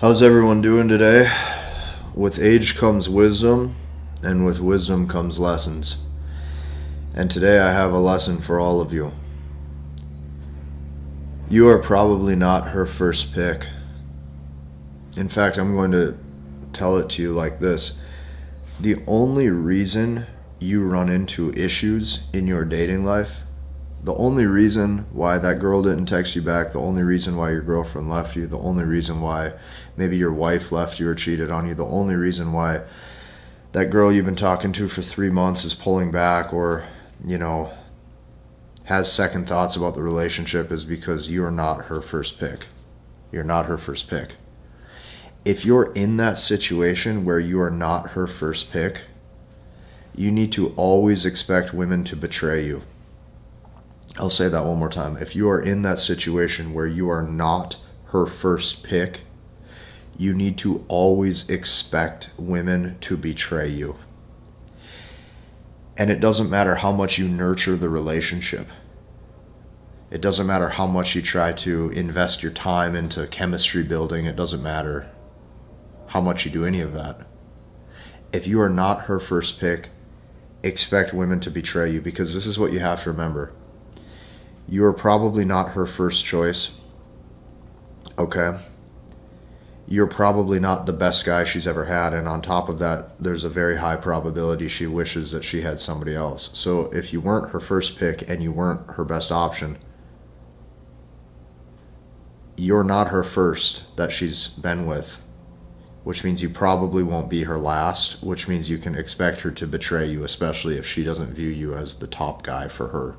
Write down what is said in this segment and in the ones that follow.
How's everyone doing today? With age comes wisdom, and with wisdom comes lessons. And today I have a lesson for all of you. You are probably not her first pick. In fact, I'm going to tell it to you like this. The only reason you run into issues in your dating life, the only reason why that girl didn't text you back, the only reason why your girlfriend left you, the only reason why maybe your wife left you or cheated on you, the only reason why that girl you've been talking to for 3 months is pulling back or, has second thoughts about the relationship is because you are not her first pick. You're not her first pick. If you're in that situation where you are not her first pick, you need to always expect women to betray you. I'll say that one more time. If you are in that situation where you are not her first pick, you need to always expect women to betray you. And it doesn't matter how much you nurture the relationship. It doesn't matter how much you try to invest your time into chemistry building. It doesn't matter how much you do any of that. If you are not her first pick, expect women to betray you, because this is what you have to remember. You are probably not her first choice, okay? You're probably not the best guy she's ever had, and on top of that, there's a very high probability she wishes that she had somebody else. So if you weren't her first pick and you weren't her best option, you're not her first that she's been with, which means you probably won't be her last, which means you can expect her to betray you, especially if she doesn't view you as the top guy for her.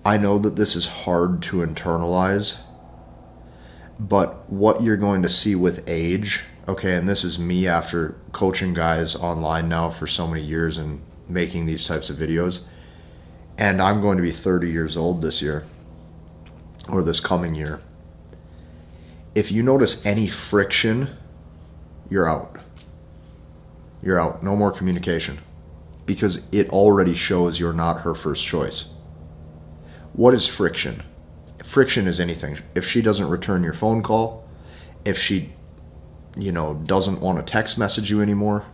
I know that this is hard to internalize, but what you're going to see with age, okay, and this is me after coaching guys online now for so many years and making these types of videos, and I'm going to be 30 years old this year, or this coming year. If you notice any friction, you're out. You're out. No more communication, because it already shows you're not her first choice. What is friction? Friction is anything. If she doesn't return your phone call, if she, doesn't want to text message you anymore,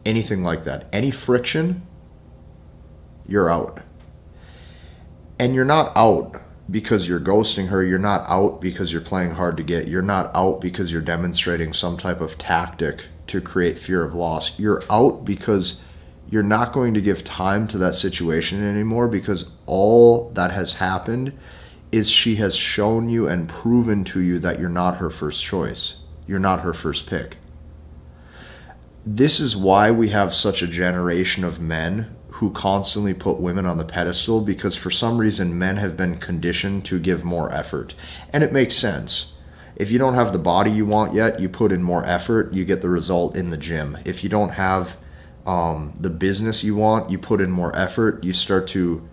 anything like that. Any friction, you're out. And you're not out because you're ghosting her. You're not out because you're playing hard to get. You're not out because you're demonstrating some type of tactic to create fear of loss. You're out because you're not going to give time to that situation anymore, because all that has happened is she has shown you and proven to you that you're not her first choice. You're not her first pick. This is why we have such a generation of men who constantly put women on the pedestal, because for some reason men have been conditioned to give more effort. And it makes sense. If you don't have the body you want yet, you put in more effort, you get the result in the gym. If you don't have the business you want, you put in more effort, you start to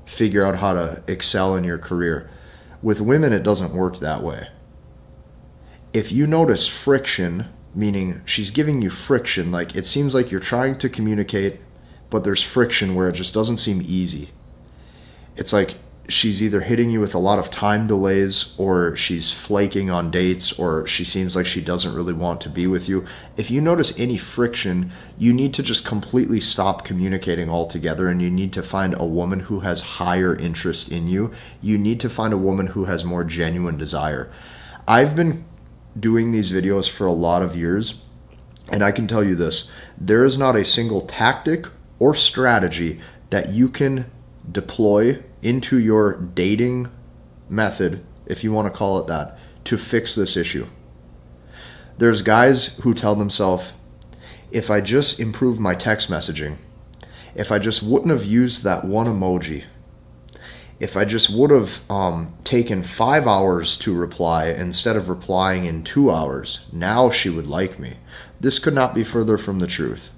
figure out how to excel in your career. With women, it doesn't work that way. If you notice friction, meaning she's giving you friction, like it seems like you're trying to communicate, but there's friction where it just doesn't seem easy. It's like she's either hitting you with a lot of time delays, or she's flaking on dates, or she seems like she doesn't really want to be with you. If you notice any friction, you need to just completely stop communicating altogether, and you need to find a woman who has higher interest in you. You need to find a woman who has more genuine desire. I've been doing these videos for a lot of years, and I can tell you this: there is not a single tactic or strategy that you can deploy into your dating method, if you want to call it that, to fix this issue. There's guys who tell themselves, if I just improve my text messaging, if I just wouldn't have used that one emoji, if I just would have taken 5 hours to reply instead of replying in 2 hours, now she would like me. This could not be further from the truth.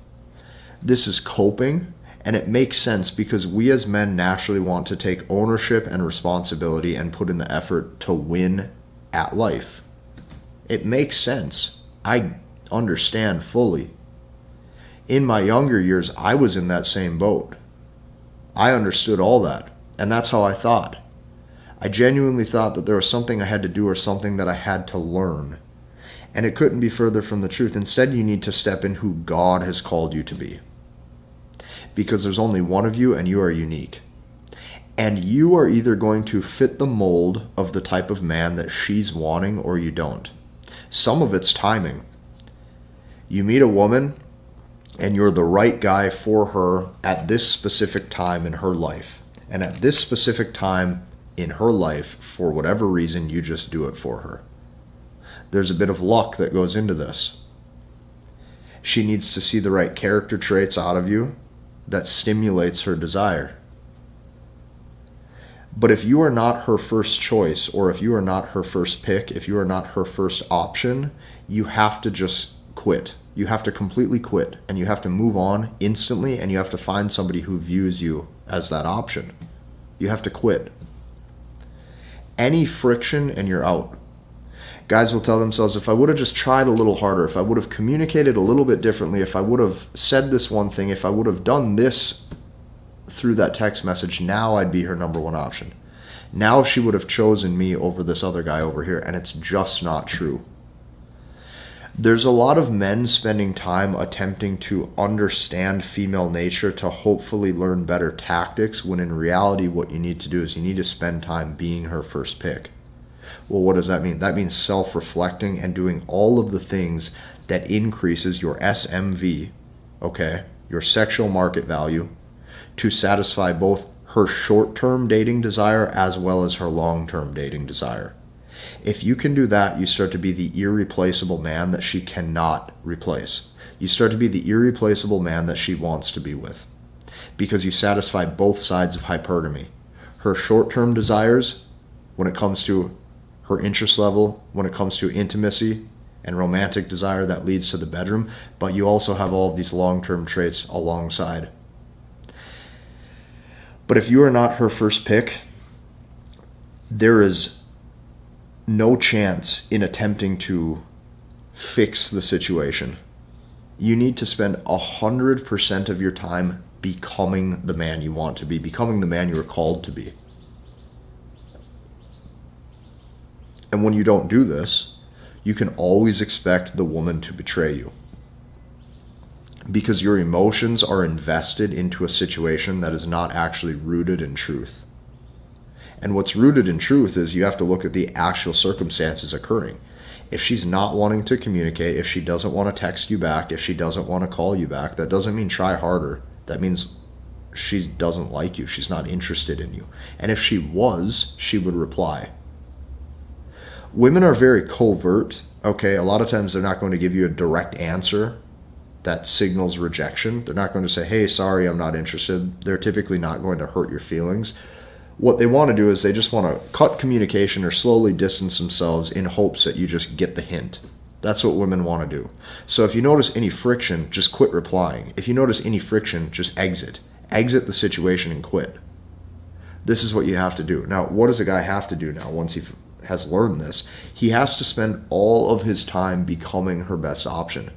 This is coping. And it makes sense, because we as men naturally want to take ownership and responsibility and put in the effort to win at life. It makes sense. I understand fully. In my younger years, I was in that same boat. I understood all that, and that's how I thought. I genuinely thought that there was something I had to do or something that I had to learn. And it couldn't be further from the truth. Instead, you need to step in who God has called you to be. Because there's only one of you and you are unique. And you are either going to fit the mold of the type of man that she's wanting or you don't. Some of it's timing. You meet a woman and you're the right guy for her at this specific time in her life. And at this specific time in her life, for whatever reason, you just do it for her. There's a bit of luck that goes into this. She needs to see the right character traits out of you that stimulates her desire. But if you are not her first choice, or if you are not her first pick, if you are not her first option, you have to just quit. You have to completely quit, and you have to move on instantly, and you have to find somebody who views you as that option. You have to quit. Any friction and you're out. Guys will tell themselves, if I would have just tried a little harder, if I would have communicated a little bit differently, if I would have said this one thing, if I would have done this through that text message, now I'd be her number one option. Now she would have chosen me over this other guy over here, and it's just not true. There's a lot of men spending time attempting to understand female nature to hopefully learn better tactics, when in reality what you need to do is you need to spend time being her first pick. Well, what does that mean? That means self-reflecting and doing all of the things that increases your SMV, okay, your sexual market value, to satisfy both her short-term dating desire as well as her long-term dating desire. If you can do that, you start to be the irreplaceable man that she cannot replace. You start to be the irreplaceable man that she wants to be with, because you satisfy both sides of hypergamy. Her short-term desires when it comes to her interest level, when it comes to intimacy and romantic desire that leads to the bedroom, but you also have all of these long-term traits alongside. But if you are not her first pick, there is no chance in attempting to fix the situation. You need to spend 100% of your time becoming the man you want to be, becoming the man you are called to be. And when you don't do this, you can always expect the woman to betray you, because your emotions are invested into a situation that is not actually rooted in truth. And what's rooted in truth is you have to look at the actual circumstances occurring. If she's not wanting to communicate, if she doesn't want to text you back, if she doesn't want to call you back, that doesn't mean try harder. That means she doesn't like you. She's not interested in you. And if she was, she would reply. Women are very covert, okay? A lot of times they're not going to give you a direct answer that signals rejection. They're not going to say, hey, sorry, I'm not interested. They're typically not going to hurt your feelings. What they want to do is they just want to cut communication or slowly distance themselves in hopes that you just get the hint. That's what women want to do. So if you notice any friction, just quit replying. If you notice any friction, just exit. Exit the situation and quit. This is what you have to do. Now, what does a guy have to do now once he has learned this? He has to spend all of his time becoming her best option.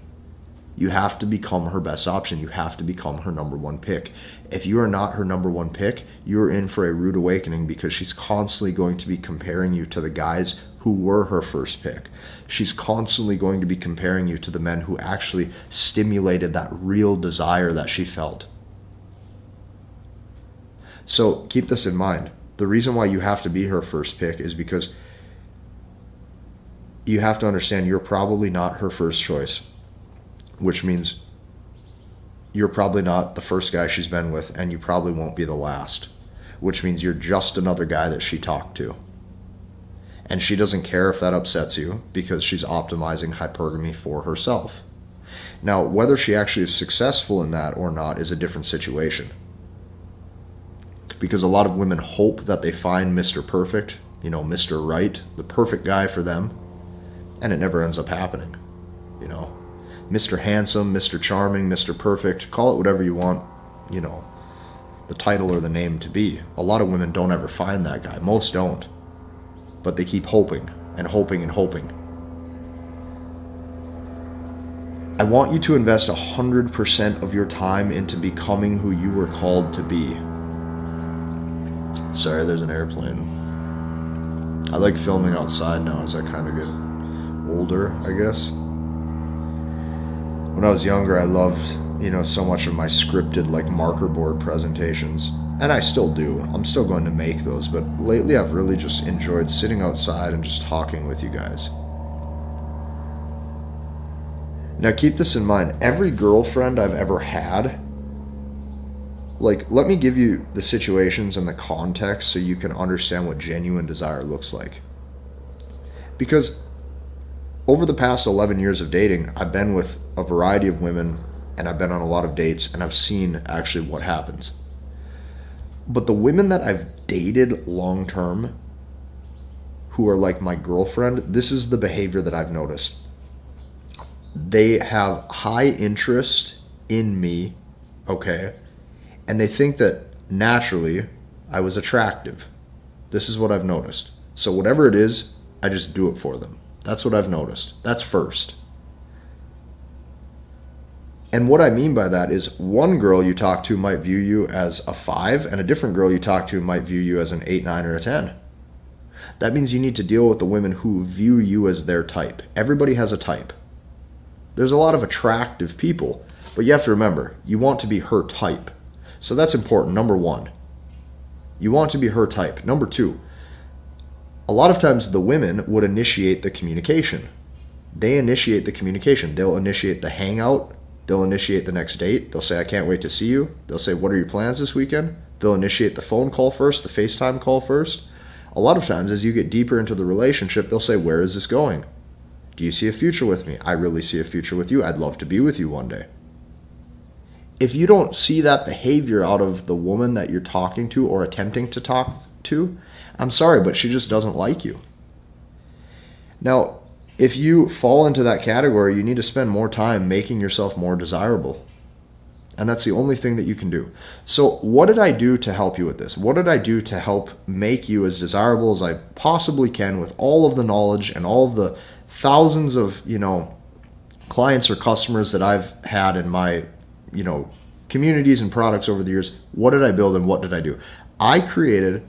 You have to become her best option. You have to become her number one pick. If you are not her number one pick, you're in for a rude awakening, because she's constantly going to be comparing you to the guys who were her first pick. She's constantly going to be comparing you to the men who actually stimulated that real desire that she felt. So keep this in mind. The reason why you have to be her first pick is because you have to understand you're probably not her first choice, which means you're probably not the first guy she's been with, and you probably won't be the last, which means you're just another guy that she talked to. And she doesn't care if that upsets you, because she's optimizing hypergamy for herself. Now, whether she actually is successful in that or not is a different situation, because a lot of women hope that they find Mr. Perfect, Mr. Right, the perfect guy for them, and it never ends up happening, Mr. Handsome, Mr. Charming, Mr. Perfect, call it whatever you want, the title or the name to be. A lot of women don't ever find that guy. Most don't. But they keep hoping and hoping and hoping. I want you to invest 100% of your time into becoming who you were called to be. Sorry, there's an airplane. I like filming outside now as I kind of get older, I guess. When I was younger, I loved, so much of my scripted, like, marker board presentations. And I still do. I'm still going to make those. But lately, I've really just enjoyed sitting outside and just talking with you guys. Now, keep this in mind. Every girlfriend I've ever had, like, let me give you the situations and the context so you can understand what genuine desire looks like. Because over the past 11 years of dating, I've been with a variety of women, and I've been on a lot of dates, and I've seen actually what happens. But the women that I've dated long term, who are like my girlfriend, this is the behavior that I've noticed. They have high interest in me, okay? And they think that naturally I was attractive. This is what I've noticed. So whatever it is, I just do it for them. That's what I've noticed. That's first. And what I mean by that is one girl you talk to might view you as a 5, and a different girl you talk to might view you as an 8, 9, or a 10. That means you need to deal with the women who view you as their type. Everybody has a type. There's a lot of attractive people, but you have to remember, you want to be her type. So that's important, number 1. You want to be her type. Number 2, a lot of times the women would initiate the communication. They initiate the communication. They'll initiate the hangout. They'll initiate the next date. They'll say, I can't wait to see you. They'll say, what are your plans this weekend? They'll initiate the phone call first, the FaceTime call first. A lot of times as you get deeper into the relationship, they'll say, where is this going? Do you see a future with me? I really see a future with you. I'd love to be with you one day. If you don't see that behavior out of the woman that you're talking to or attempting to talk to, I'm sorry, but she just doesn't like you. Now, if you fall into that category, you need to spend more time making yourself more desirable. And that's the only thing that you can do. So what did I do to help you with this? What did I do to help make you as desirable as I possibly can with all of the knowledge and all of the thousands of, clients or customers that I've had in my, communities and products over the years? What did I build and what did I do? I created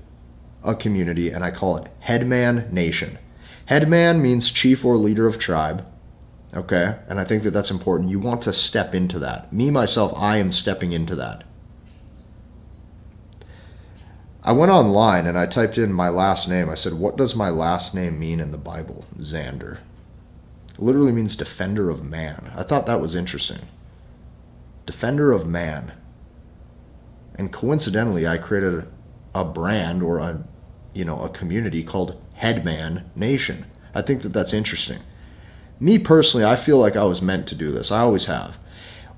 a community and I call it Headman Nation. Headman means chief or leader of tribe. Okay, and I think that that's important. You want to step into that. Me, myself, I am stepping into that. I went online and I typed in my last name. I said, what does my last name mean in the Bible? Zander. It literally means defender of man. I thought that was interesting. Defender of man. And coincidentally, I created a brand or a community called Headman Nation. I think that that's interesting. Me personally, I feel like I was meant to do this. I always have.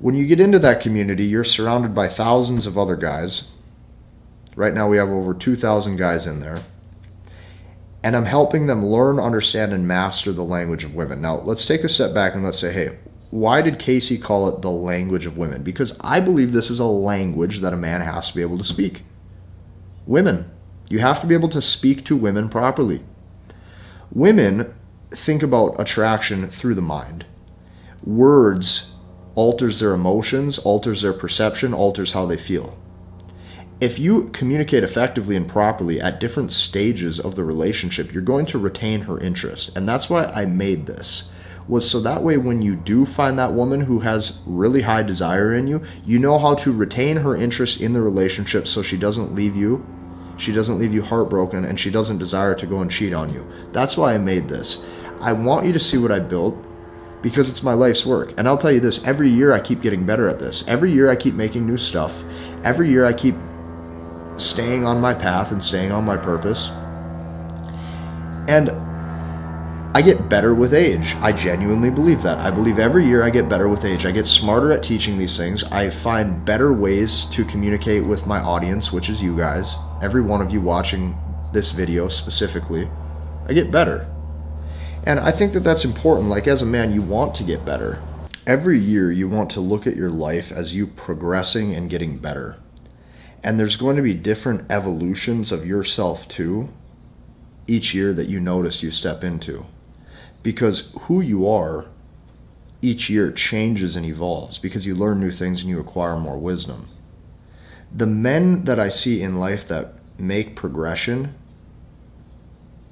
When you get into that community, you're surrounded by thousands of other guys. Right now we have over 2,000 guys in there. And I'm helping them learn, understand, and master the language of women. Now, let's take a step back and let's say, hey, why did Casey call it the language of women? Because I believe this is a language that a man has to be able to speak. Women. You have to be able to speak to women properly. Women think about attraction through the mind. Words alters their emotions, alters their perception, alters how they feel. If you communicate effectively and properly at different stages of the relationship, you're going to retain her interest. And that's why I made this, was so that way when you do find that woman who has really high desire in you, you know how to retain her interest in the relationship so she doesn't leave you. She doesn't leave you heartbroken, and she doesn't desire to go and cheat on you. That's why I made this. I want you to see what I built because it's my life's work. And I'll tell you this, every year I keep getting better at this. Every year I keep making new stuff. Every year I keep staying on my path and staying on my purpose. And I get better with age. I genuinely believe that. I believe every year I get better with age. I get smarter at teaching these things. I find better ways to communicate with my audience, which is you guys. Every one of you watching this video specifically. I get better. And I think that that's important. Like as a man, you want to get better. Every year you want to look at your life as you progressing and getting better. And there's going to be different evolutions of yourself too, each year that you notice you step into. Because who you are each year changes and evolves because you learn new things and you acquire more wisdom. The men that I see in life that make progression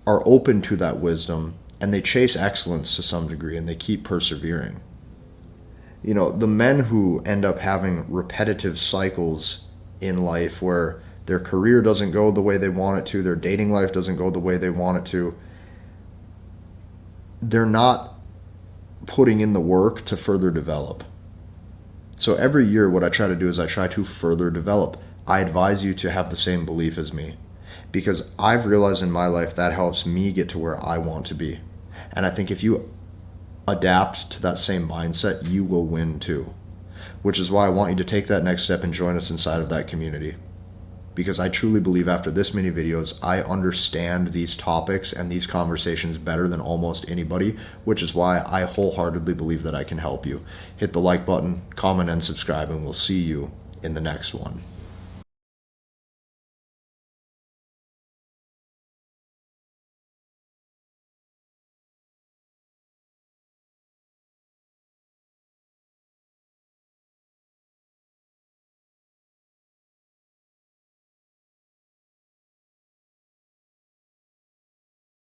are open to that wisdom, and they chase excellence to some degree, and they keep persevering. You know, the men who end up having repetitive cycles in life where their career doesn't go the way they want it to, their dating life doesn't go the way they want it to, they're not putting in the work to further develop. So every year what I try to do is I try to further develop. I advise you to have the same belief as me, because I've realized in my life that helps me get to where I want to be. And I think if you adapt to that same mindset, you will win too. Which is why I want you to take that next step and join us inside of that community. Because I truly believe after this many videos, I understand these topics and these conversations better than almost anybody, which is why I wholeheartedly believe that I can help you. Hit the like button, comment, and subscribe, and we'll see you in the next one.